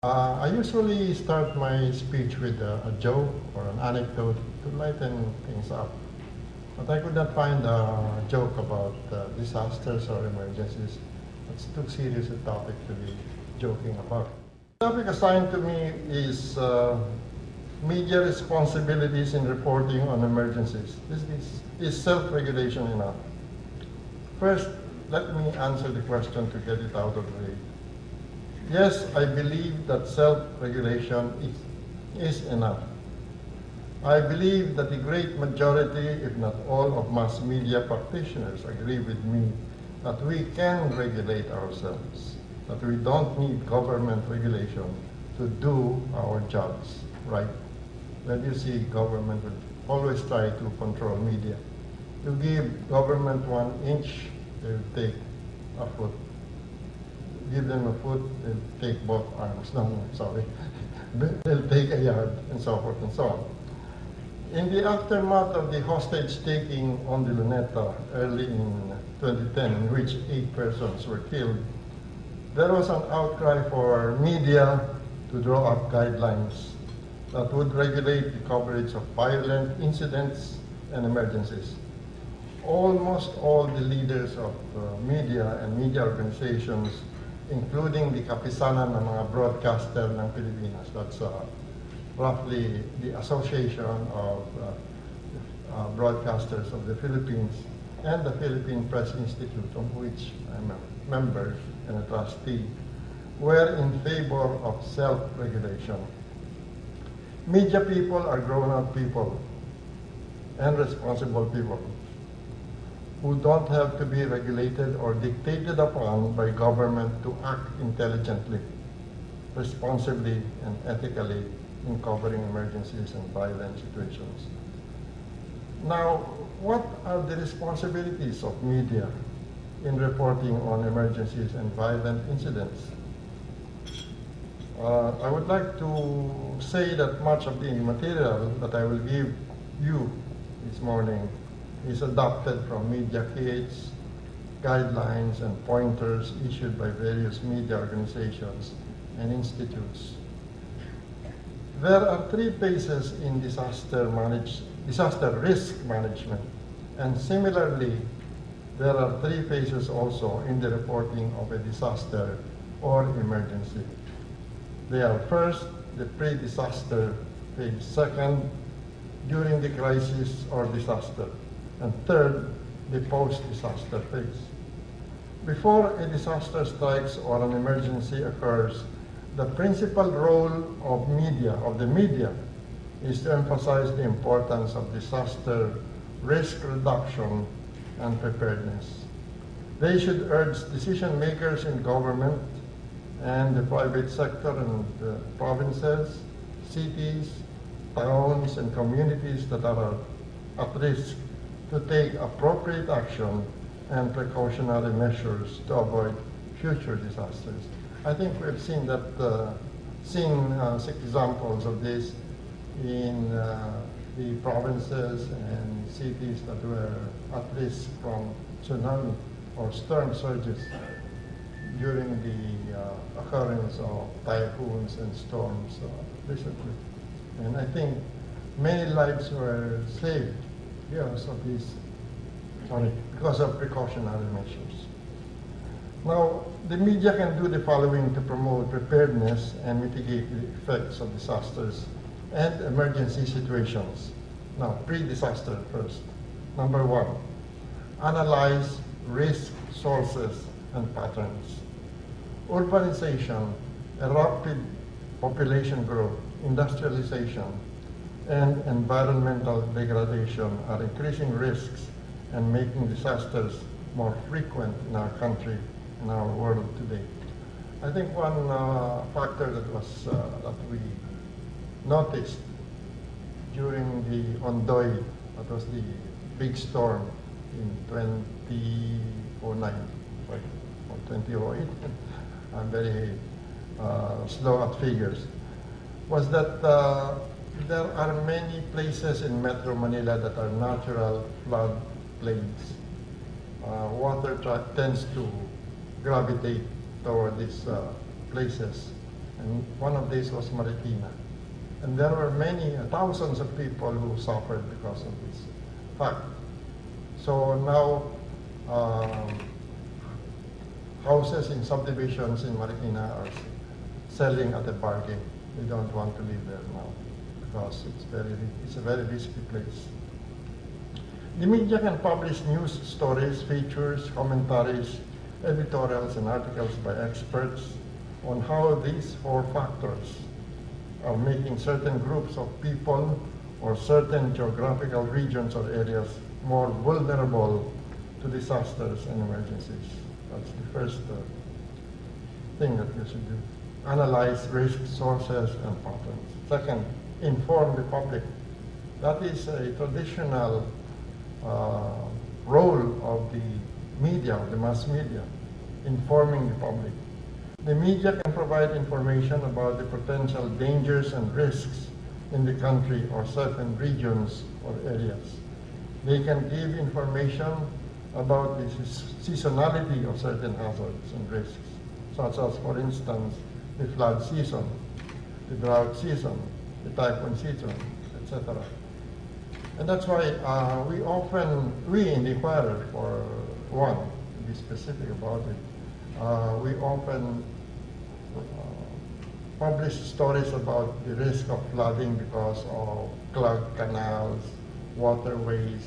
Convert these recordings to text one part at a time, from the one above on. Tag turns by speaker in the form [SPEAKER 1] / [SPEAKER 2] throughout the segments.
[SPEAKER 1] I usually start my speech with a joke or an anecdote to lighten things up. But I could not find a joke about disasters or emergencies. It's too serious a topic to be joking about. The topic assigned to me is media responsibilities in reporting on emergencies. Is self-regulation enough? First, let me answer the question to get it out of the way. Yes, I believe that self-regulation is enough. I believe that the great majority, if not all, of mass media practitioners agree with me that we can regulate ourselves, that we don't need government regulation to do our jobs, right? When you see government will always try to control media. You give government 1 inch, they will take a foot. Give them a foot, they'll take both arms. No, sorry. They'll take a yard, and so forth and so on. In the aftermath of the hostage-taking on the Luneta early in 2010, in which 8 persons were killed, there was an outcry for media to draw up guidelines that would regulate the coverage of violent incidents and emergencies. Almost all the leaders of media and media organizations, including the kapisanan ng mga broadcaster ng Pilipinas. That's roughly the Association of Broadcasters of the Philippines and the Philippine Press Institute, of which I'm a member and a trustee, were in favor of self-regulation. Media people are grown-up people and responsible people who don't have to be regulated or dictated upon by government to act intelligently, responsibly, and ethically in covering emergencies and violent situations. Now, what are the responsibilities of media in reporting on emergencies and violent incidents? I would like to say that much of the material that I will give you this morning is adopted from media kits, guidelines, and pointers issued by various media organizations and institutes. There are 3 phases in disaster risk management, and similarly, there are 3 phases also in the reporting of a disaster or emergency. They are first, the pre-disaster phase, second, during the crisis or disaster, and third, the post-disaster phase. Before a disaster strikes or an emergency occurs, the principal role of the media, is to emphasize the importance of disaster risk reduction and preparedness. They should urge decision makers in government and the private sector and provinces, cities, towns, and communities that are at risk to take appropriate action and precautionary measures to avoid future disasters. I think we've seen that, seen 6 examples of this in the provinces and cities that were at risk from tsunami or storm surges during the occurrence of typhoons and storms recently. And I think many lives were saved because of precautionary measures. Now, the media can do the following to promote preparedness and mitigate the effects of disasters and emergency situations. Now, pre-disaster first. Number 1, analyze risk sources and patterns. Urbanization, a rapid population growth, industrialization, and environmental degradation are increasing risks and making disasters more frequent in our country, in our world today. I think one factor that we noticed during the Ondoy, that was the big storm in 2009, right, or 2008, I'm very slow at figures, was that there are many places in Metro Manila that are natural flood plains. Water tends to gravitate toward these places And one of these was Marikina. And there were many, thousands of people who suffered because of this fact. So now, houses in subdivisions in Marikina are selling at a bargain. They don't want to live there now because it's a very risky place. The media can publish news stories, features, commentaries, editorials, and articles by experts on how these four factors are making certain groups of people or certain geographical regions or areas more vulnerable to disasters and emergencies. That's the first thing that you should do. Analyze risk sources and patterns. Second, inform the public. That is a traditional role of the media, of the mass media, informing the public. The media can provide information about the potential dangers and risks in the country or certain regions or areas. They can give information about the seasonality of certain hazards and risks, such as, for instance, the flood season, the drought season, the typhoon season, etc. And that's why we in the Inquirer, for one, to be specific about it, we often publish stories about the risk of flooding because of clogged canals, waterways,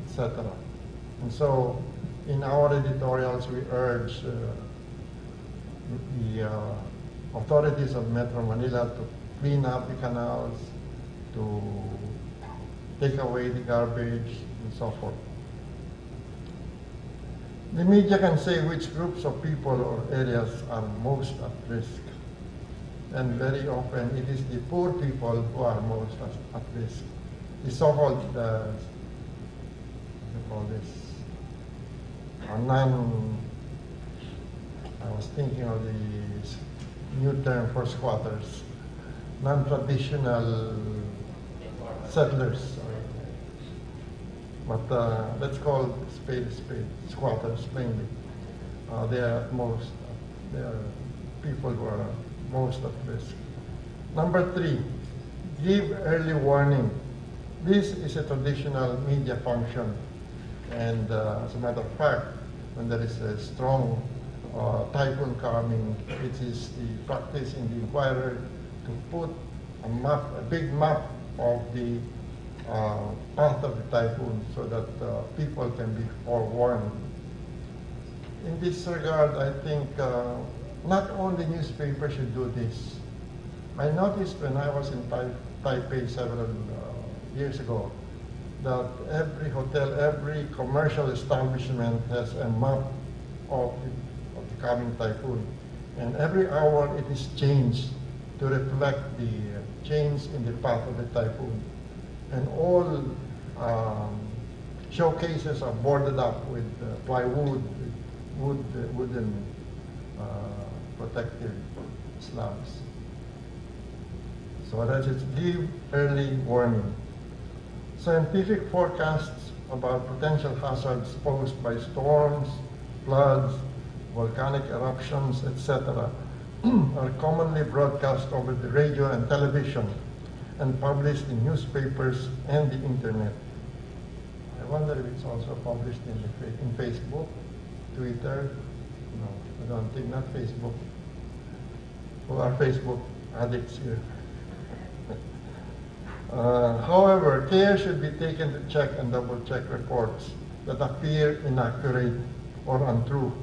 [SPEAKER 1] etc. And so in our editorials, we urge the authorities of Metro Manila to clean up the canals, to take away the garbage, and so forth. The media can say which groups of people or areas are most at risk. And very often it is the poor people who are most at risk. The so-called, what do you call this? I was thinking of the new term for squatters, non-traditional settlers. But let's call spade a spade, squatters mainly. They are people who are most at risk. Number 3, give early warning. This is a traditional media function. And as a matter of fact, when there is a strong typhoon coming, it is the practice in the Inquirer to put a map, a big map of the path of the typhoon so that people can be forewarned. In this regard, I think not only newspapers should do this. I noticed when I was in Taipei several years ago that every hotel, every commercial establishment has a map of the coming typhoon. And every hour it is changed to reflect the change in the path of the typhoon. And all showcases are boarded up with plywood, wooden protective slabs. So that is give early warning. Scientific forecasts about potential hazards posed by storms, floods, volcanic eruptions, etc. are commonly broadcast over the radio and television and published in newspapers and the internet. I wonder if it's also published in Facebook, Twitter. No, I don't think, not Facebook. Who are Facebook addicts here? However, care should be taken to check and double-check reports that appear inaccurate or untrue,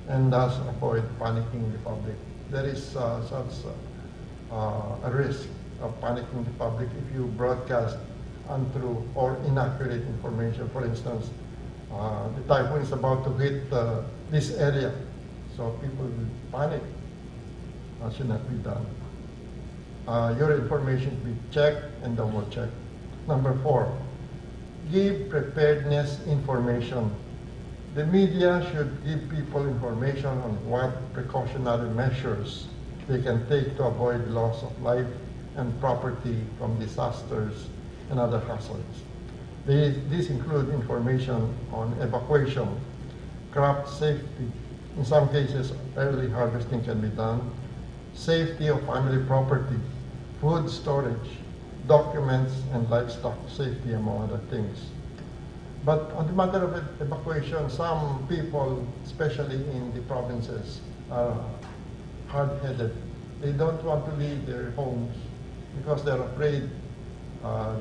[SPEAKER 1] and thus avoid panicking the public. There is such a risk of panicking the public if you broadcast untrue or inaccurate information. For instance, the typhoon is about to hit this area, so people will panic. That should not be done. Your information should be checked and double checked. Number 4, give preparedness information. The media should give people information on what precautionary measures they can take to avoid loss of life and property from disasters and other hazards. These include information on evacuation, crop safety. In some cases, early harvesting can be done, safety of family property, food storage, documents, and livestock safety, among other things. But on the matter of evacuation, some people, especially in the provinces, are hard-headed. They don't want to leave their homes because they're afraid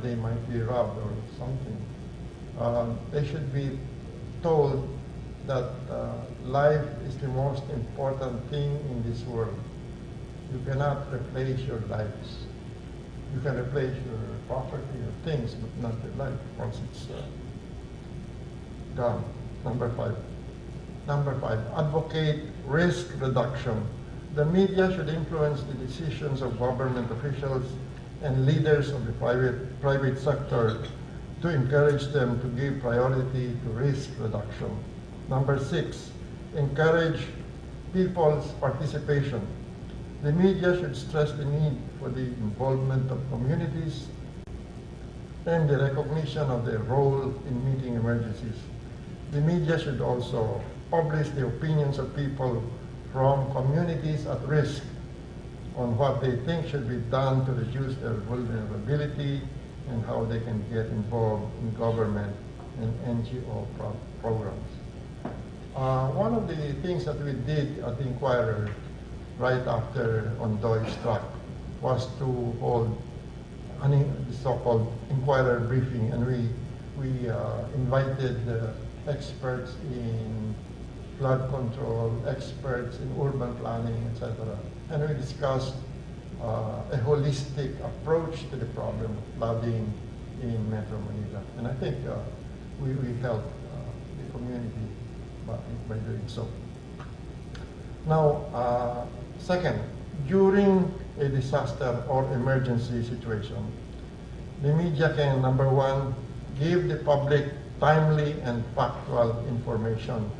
[SPEAKER 1] they might be robbed or something. They should be told that life is the most important thing in this world. You cannot replace your lives. You can replace your property or things, but not your life once it's gone. Number five, advocate risk reduction. The media should influence the decisions of government officials and leaders of the private sector to encourage them to give priority to risk reduction. Number 6, encourage people's participation. The media should stress the need for the involvement of communities and the recognition of their role in meeting emergencies. The media should also publish the opinions of people from communities at risk on what they think should be done to reduce their vulnerability and how they can get involved in government and NGO programs. One of the things that we did at the Inquirer right after Ondoy struck was to hold the so-called Inquirer briefing, and we invited experts in flood control, experts in urban planning, etc. And we discussed a holistic approach to the problem of flooding in Metro Manila. And I think we helped the community by doing so. Now, second, during a disaster or emergency situation, the media can, number one, give the public timely and factual information.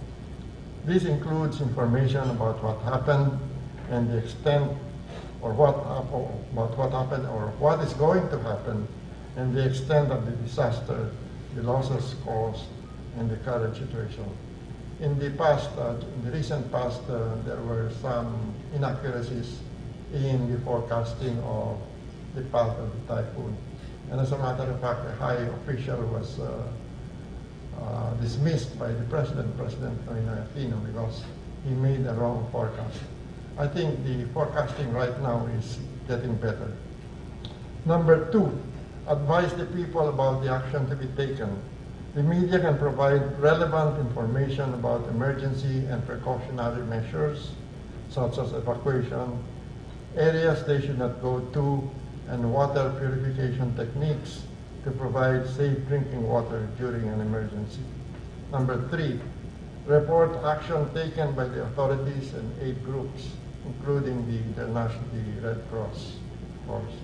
[SPEAKER 1] This includes information about what happened and the extent or about what happened or what is going to happen and the extent of the disaster, the losses caused, and the current situation. In the past, in the recent past, there were some inaccuracies in the forecasting of the path of the typhoon. And as a matter of fact, a high official was dismissed by the President Noynoy Aquino, because he made a wrong forecast. I think the forecasting right now is getting better. Number 2, advise the people about the action to be taken. The media can provide relevant information about emergency and precautionary measures, such as evacuation, areas they should not go to, and water purification techniques to provide safe drinking water during an emergency. Number 3, report action taken by the authorities and aid groups, including the Red Cross, of course.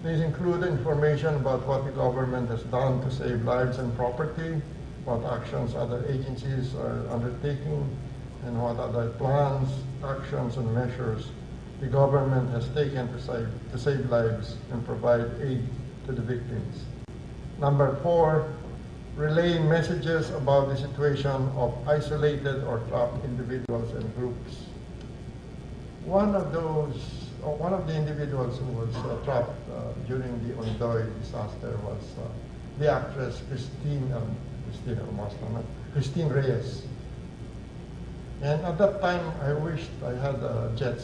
[SPEAKER 1] These include information about what the government has done to save lives and property, what actions other agencies are undertaking, and what other plans, actions, and measures the government has taken to save lives and provide aid to the victims. Number 4, relay messages about the situation of isolated or trapped individuals and groups. One of the individuals who was trapped during the Ondoy disaster was the actress Christine Reyes. And at that time, I wished I had a jet